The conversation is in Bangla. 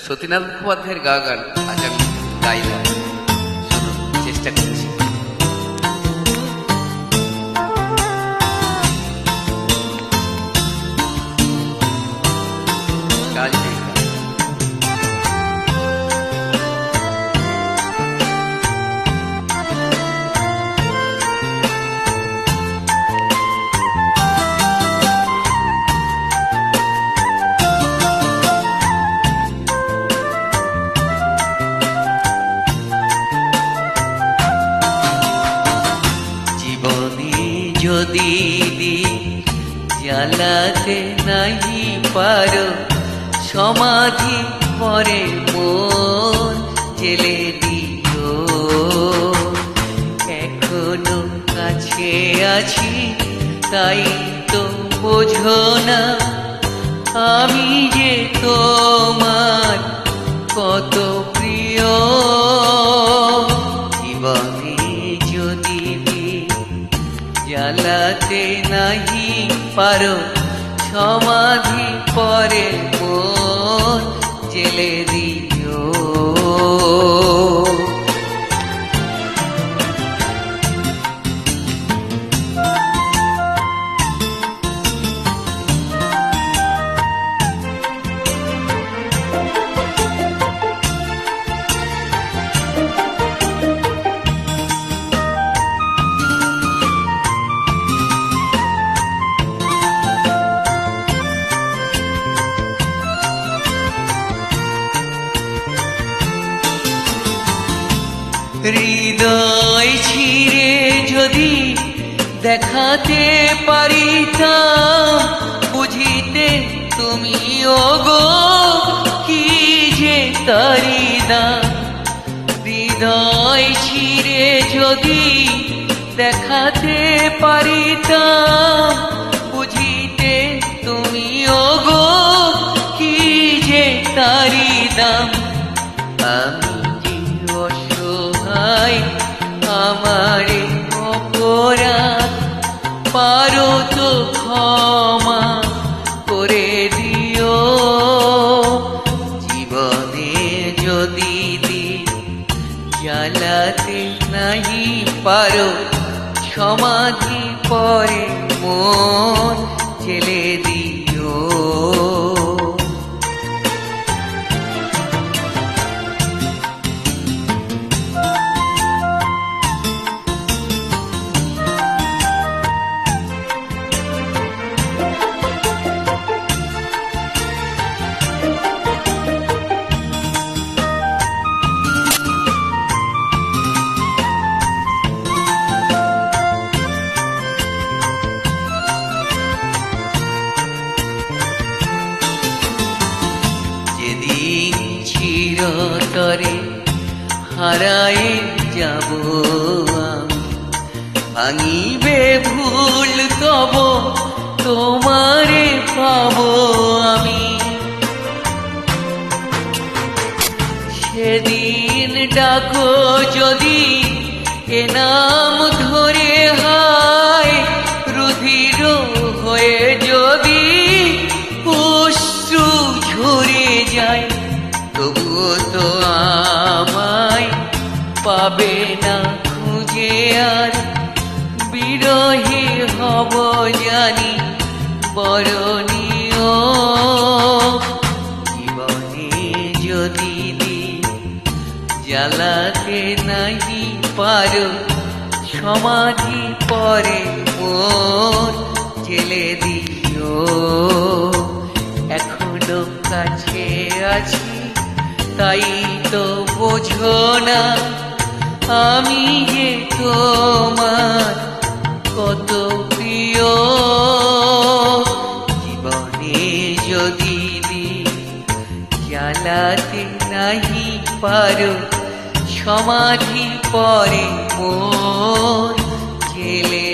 সতীনাথ মুখোপাধ্যায়ের গাওয়া গান আজ আমি গাইলাম, চেষ্টা করছি। কাজ নেই যদি জ্বালাতে নাহি পারো, সমাধি পরে মন জেলে দিও। এখনো কাছে আছি তাই তো বোঝো না, আমি যে তোমার কত প্রিয়। জীবনে যদি জ্বালাতে নাহি পারো, সমাধি পরে মন জেলে দিও। হৃদয় ছিঁড়ে যদি দেখাতে পারিতাম, বুঝিতে তুমি ওগো কি যে তারি না। হৃদয় ছিঁড়ে যদি দেখাতে পারিতাম, বুঝিতে তুমি ওগো কি যে তারি দাম। আমারে অপরাধ পারো তো ক্ষমা করে দিও। জীবনে যদি জ্বালাতে নাহি পারো, সমাধি পরে মন জেলে দিও। চিরতরে হারায়ে যাব আমি, ভাঙিবে ভুল তব তোমারে পাবো আমি। সেদিন ডাকো যদি এ নাম ধরে, হায় রুধির হয়ে যদি অশ্রু ঝরে যায়, তবুও তো আমায় পাবে না খুঁজে আর। বিরহে হব জানি বরণীয়। জীবনে যদি জ্বালাতে নাহি পারো, সমাধি পরে মন জেলে দিও। এখনো কাছে আছি তাই তো বোঝো না, আমি যে তোমার কত প্রিয়। জীবনে যদি জ্বালাতে নাহি পারো, সমাধি পরে মন জেলে